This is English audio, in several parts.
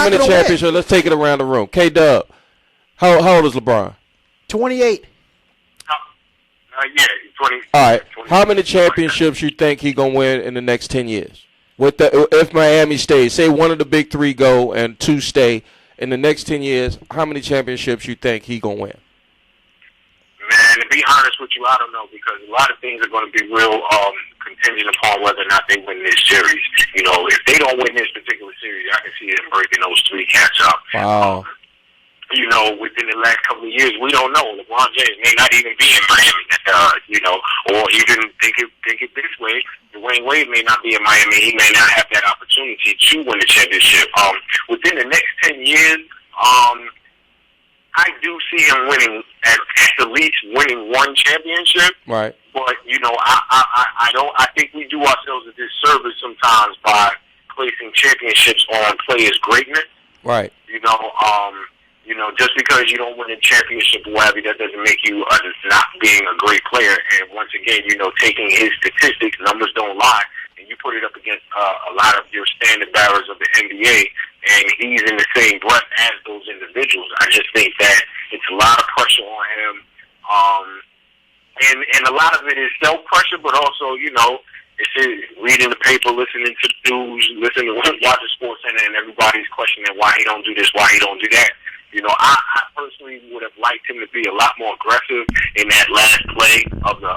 many championships? Let's take it around the room. K-Dub, how old is LeBron? 28. Yeah, 20. All right. 20, how many championships you think he gonna win in the next 10 years? If Miami stays, say one of the big three go and two stay, in the next 10 years, how many championships you think he gonna win? Man, to be honest with you, I don't know, because a lot of things are going to be real contingent upon whether or not they win this series. You know, if they don't win this particular series, I can see them breaking those three cats up. Wow. You know, within the last couple of years, we don't know. LeBron James may not even be in Miami, you know, or even think it this way. Dwayne Wade may not be in Miami. He may not have that opportunity to win the championship. Within the next 10 years, I do see him winning at least winning one championship. Right. But you know, I think we do ourselves a disservice sometimes by placing championships on players' greatness. Right. You know, just because you don't win a championship or whatever, that doesn't make you not being a great player. And once again, you know, taking his statistics, numbers don't lie, and you put it up against a lot of your standard bearers of the NBA, and he's in the same breath as those individuals. I just think that it's a lot of pressure on him, and a lot of it is self-pressure, but also, you know, it's reading the paper, listening to the news, watching Sports Center, and everybody's questioning why he don't do this, why he don't do that. You know, I personally would have liked him to be a lot more aggressive in that last play of the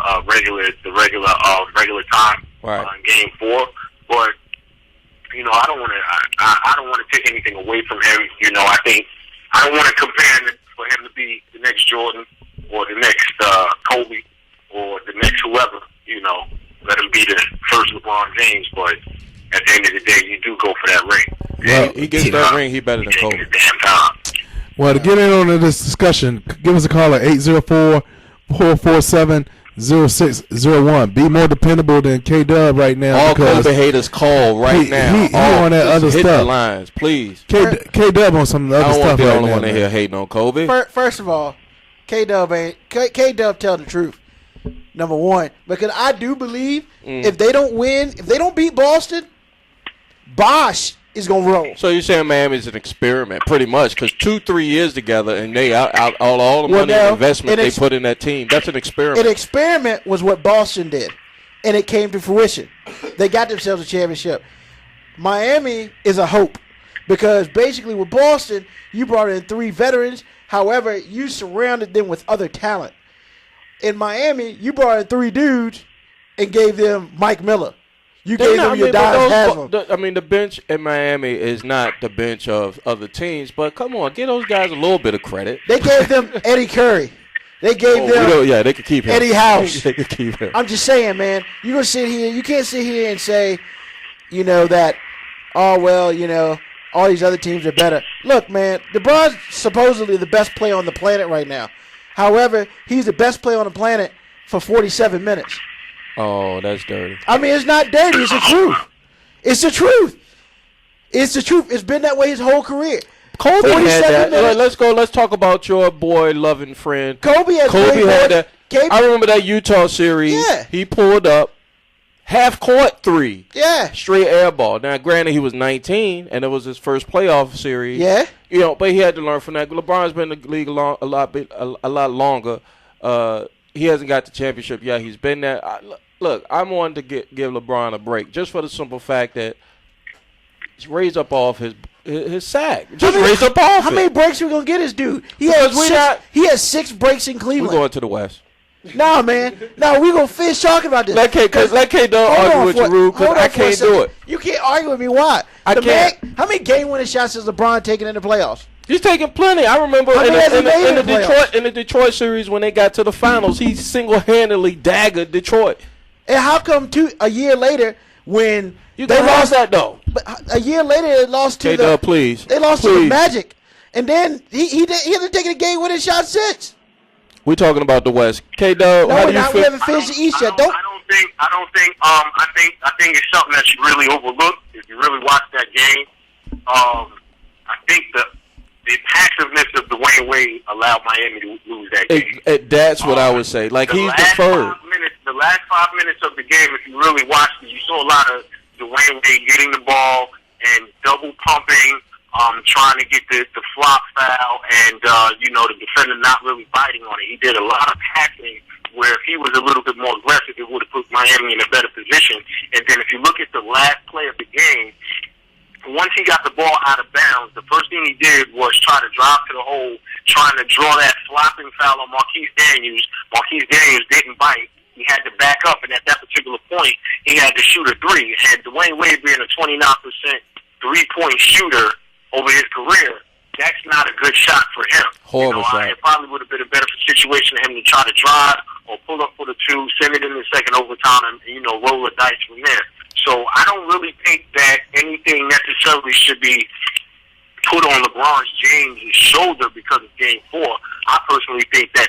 regular time, right, in Game 4. But you know, I don't want to take anything away from him. You know, I think I don't want to compare for him to be the next Jordan or the next Kobe or the next whoever. You know, let him be the first LeBron James. But at the end of the day, you do go for that ring. Well, he gets that ring, he better than Kobe. Damn time. Well, to get in on this discussion, give us a call at 804-447-0601. Be more dependable than K-Dub right now. All Kobe haters call right now. He on that other hit stuff. The lines, please. K-Dub on some other stuff right now. I don't want to be the only one in here hating on Kobe. First of all, K-Dub tell the truth. Number one, because I do believe if they don't win, if they don't beat Boston, Bosh is gonna roll. So you're saying Miami's an experiment, pretty much, because 2-3 years together and they out all the money and investment they put in that team. That's an experiment. An experiment was what Boston did, and it came to fruition. They got themselves a championship. Miami is a hope because basically with Boston, you brought in 3 veterans. However, you surrounded them with other talent. In Miami, you brought in 3 dudes and gave them Mike Miller. You gave them your Don Haslam. The bench in Miami is not the bench of other teams, but come on, give those guys a little bit of credit. They gave them Eddie Curry. They gave them they could keep him. Eddie House. They could keep him. I'm just saying, man, you're going to sit here. You can't sit here and say, you know, that, oh, well, you know, all these other teams are better. Look, man, LeBron's supposedly the best player on the planet right now. However, he's the best player on the planet for 47 minutes. Oh, that's dirty. I mean, it's not dirty. It's the truth. It's the truth. It's the truth. It's been that way his whole career. Kobe had that. Let's talk about your boy, loving friend. Kobe had that. I remember that Utah series. Yeah. He pulled up half-court 3. Yeah. Straight air ball. Now, granted, he was 19, and it was his first playoff series. Yeah. You know, but he had to learn from that. LeBron's been in the league a lot longer. He hasn't got the championship yet. He's been there. Look, I'm wanting to give LeBron a break just for the simple fact that he's raised up off his sack. Raised up off How many breaks we going to get this dude? He has 6 breaks in Cleveland. We're going to the West. Nah, man. No, we're going to finish talking about this. Let K don't argue with you, Rube, because I can't do it. You can't argue with me. Why? I can't. How many game-winning shots has LeBron taken in the playoffs? He's taking plenty. I remember in the Detroit series when they got to the finals, he single-handedly daggered Detroit. And how come a year later when they lost that though? But a year later they lost to They lost to the Magic, and then he hasn't taken a game-winning shot since. We're talking about the West. K-Dub, how do you feel? We haven't finished the East yet. I think it's something that you really overlook if you really watch that game. I think the passiveness of Dwayne Wade allowed Miami to lose that game. That's what I would say. Like, he's deferred. The last 5 minutes of the game, if you really watched it, you saw a lot of Dwayne Wade getting the ball and double pumping, trying to get the flop foul, and the defender not really biting on it. He did a lot of passing where if he was a little bit more aggressive, it would have put Miami in a better position. And then if you look at the last play of the game, once he got the ball out of bounds, the first thing he did was try to drive to the hole, trying to draw that flopping foul on Marquise Daniels. Marquise Daniels didn't bite. He had to back up, and at that particular point, he had to shoot a three. And Dwayne Wade being a 29% three-point shooter over his career, that's not a good shot for him. Horrible shot. It probably would have been a better situation for him to try to drive or pull up for the two, send it in the second overtime, and, roll the dice from there. So I don't really think that anything necessarily should be put on LeBron James' shoulder because of Game 4. I personally think that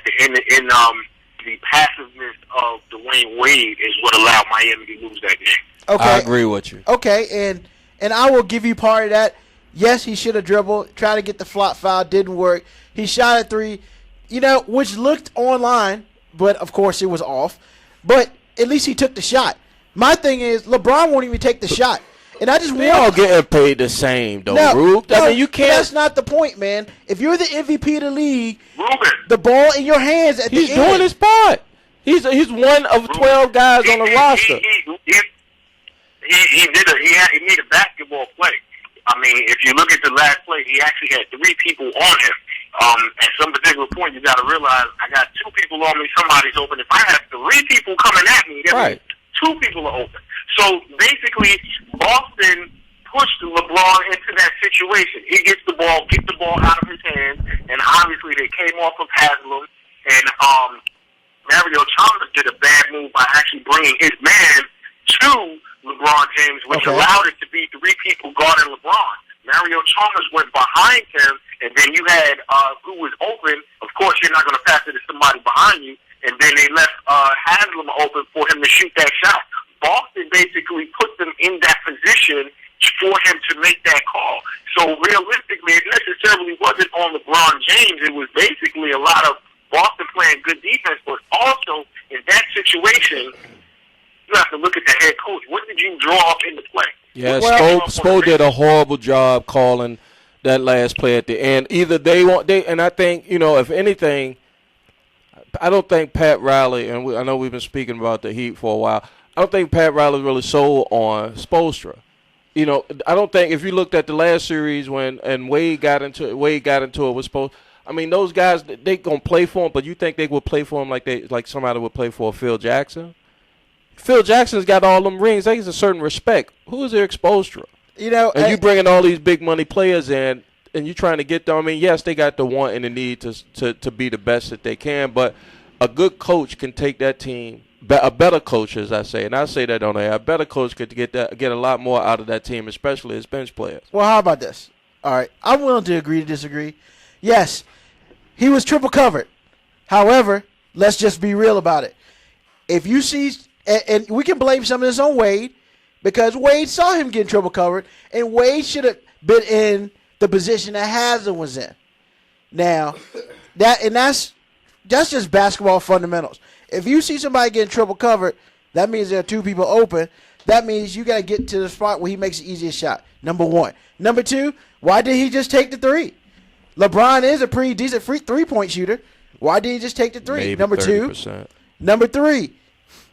the passiveness of Dwayne Wade is what allowed Miami to lose that game. Okay. I agree with you. Okay, and I will give you part of that. Yes, he should have dribbled, tried to get the flop foul, didn't work. He shot a three, which looked online, but of course it was off. But at least he took the shot. My thing is, LeBron won't even take the shot. And I just They all getting paid the same, though, Rube. You can't. That's not the point, man. If you're the MVP of the league, Ruben, the ball in your hands at the end. He's doing his part. He's one of 12 guys on the roster. He made a basketball play. I mean, if you look at the last play, he actually had three people on him. At some particular point, you got to realize I got two people on me. Somebody's open. If I have three people coming at me, that means two people are open. So basically, Boston pushed LeBron into that situation. He gets the ball out of his hands, and obviously they came off of Haslam, and Mario Chalmers did a bad move by actually bringing his man to LeBron James, which allowed it to be three people guarding LeBron. Mario Chalmers went behind him, and then you had who was open. Of course, you're not going to pass it to somebody behind you, and then they left Haslam open for him to shoot that shot. Boston basically put them in that position for him to make that call. So realistically, it necessarily wasn't on LeBron James. It was basically a lot of Boston playing good defense, but also in that situation, you have to look at the head coach. What did you draw up in the play? Yeah, Spo did a horrible job calling that last play at the end. Either and I think, if anything, I don't think Pat Riley, and I know we've been speaking about the Heat for a while, I don't think Pat Riley really sold on Spoelstra. I don't think if you looked at the last series when Wade got into it with Spoelstra. I mean, those guys, they gonna play for him, but you think they would play for him like somebody would play for Phil Jackson? Phil Jackson's got all them rings. There's a certain respect. Who is their Spoelstra? And you bringing all these big money players in, and you trying to get them. I mean, yes, they got the want and the need to be the best that they can, but a good coach can take that team. A better coach, as I say, and I say that on air. A better coach could get a lot more out of that team, especially his bench players. Well, how about this? All right, I'm willing to agree to disagree. Yes, he was triple covered. However, let's just be real about it. If you see, and we can blame some of this on Wade, because Wade saw him getting triple covered, and Wade should have been in the position that Haslam was in. Now, that's just basketball fundamentals. If you see somebody getting triple covered, that means there are two people open. That means you got to get to the spot where he makes the easiest shot, number one. Number two, why did he just take the three? LeBron is a pretty decent three-point shooter. Why did he just take the three? Maybe number 30%. two. Number three,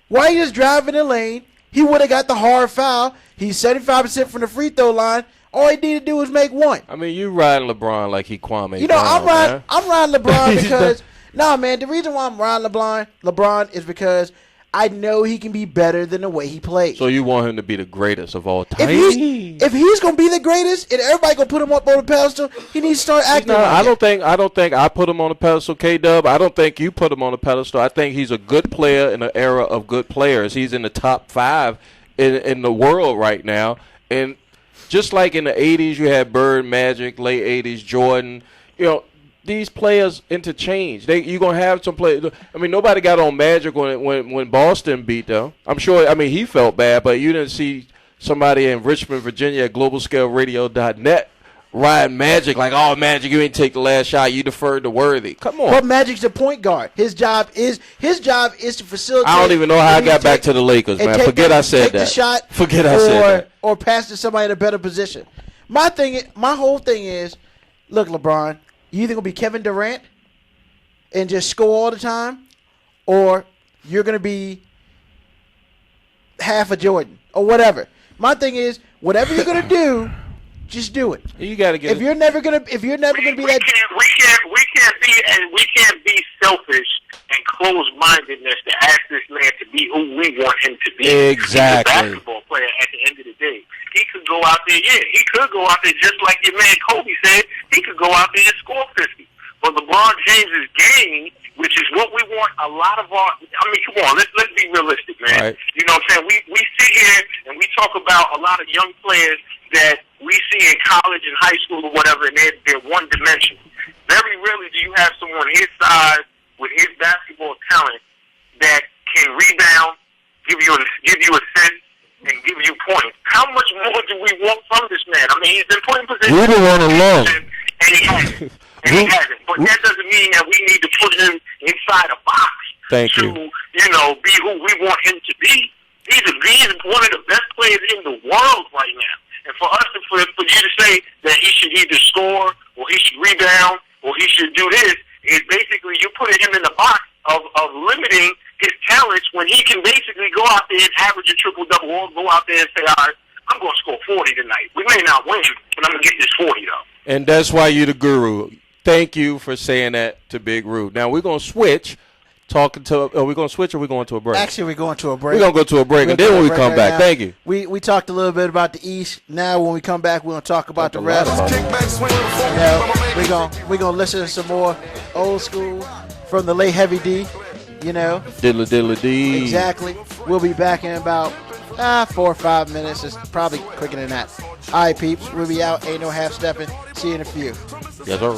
why he just driving the lane? He would have got the hard foul. He's 75% from the free throw line. All he needed to do was make one. I mean, you riding LeBron like he Kwame Brown, I'm riding LeBron because – No, man, the reason why I'm riding LeBron is because I know he can be better than the way he plays. So you want him to be the greatest of all time? If he's going to be the greatest and everybody going to put him up on the pedestal, he needs to start acting like I don't think I put him on the pedestal, K-Dub. I don't think you put him on the pedestal. I think he's a good player in an era of good players. He's in the top 5 in the world right now. And just like in the 80s, you had Bird, Magic, late 80s, Jordan, these players interchange. You're going to have some players. I mean, nobody got on Magic when Boston beat them. I'm sure, he felt bad, but you didn't see somebody in Richmond, Virginia at globalscaleradio.net riding Magic like, oh, Magic, you ain't take the last shot. You deferred to Worthy. Come on. But Magic's a point guard. His job is to facilitate. I don't even know how I got back to the Lakers, man. Forget I said that. Take the shot. Forget I said that. Or pass to somebody in a better position. My whole thing is, look, LeBron, you either gonna be Kevin Durant and just score all the time, or you're gonna be half a Jordan or whatever. My thing is, whatever you're gonna do, just do it. You got to get. If you're never gonna be that. We can't be selfish and closed-mindedness to ask this man to be who we want him to be. Exactly. He's a basketball player at the end of the day. He could go out there, he could go out there just like your man Kobe said. He could go out there and score 50. But LeBron James's game, which is what we want a lot of our, come on, let's be realistic, man. Right. You know what I'm saying? We sit here and we talk about a lot of young players that we see in college and high school or whatever, and they're one-dimensional. Very rarely do you have someone his size with his basketball talent that can rebound, give you assists, and give you points. How much more do we want from this man? I mean, he's been put in position. We don't want alone. And he hasn't. But that doesn't mean that we need to put him inside a box Thank to, you. Be who we want him to be. He's one of the best players in the world right now. And for you to say that he should either score or he should rebound or he should do this is basically you putting him in the box of limiting his talents when he can basically go out there and average a triple-double or go out there and say, all right, I'm going to score 40 tonight. We may not win, but I'm going to get this 40, though. And that's why you're the guru. Thank you for saying that to Big Roo. Now, we're going to switch. Are we going to switch or are we going to a break? Actually, we're going to a break. We're going to go to a break, and then when we come back, thank you. We talked a little bit about the East. Now, when we come back, we're going to talk about the rest. We're going to listen to some more old school from the late Heavy D, Diddle dee. Exactly. We'll be back in about 4 or 5 minutes. It's probably quicker than that. All right, peeps. We'll be out. Ain't no half stepping. See you in a few. Yes, sir.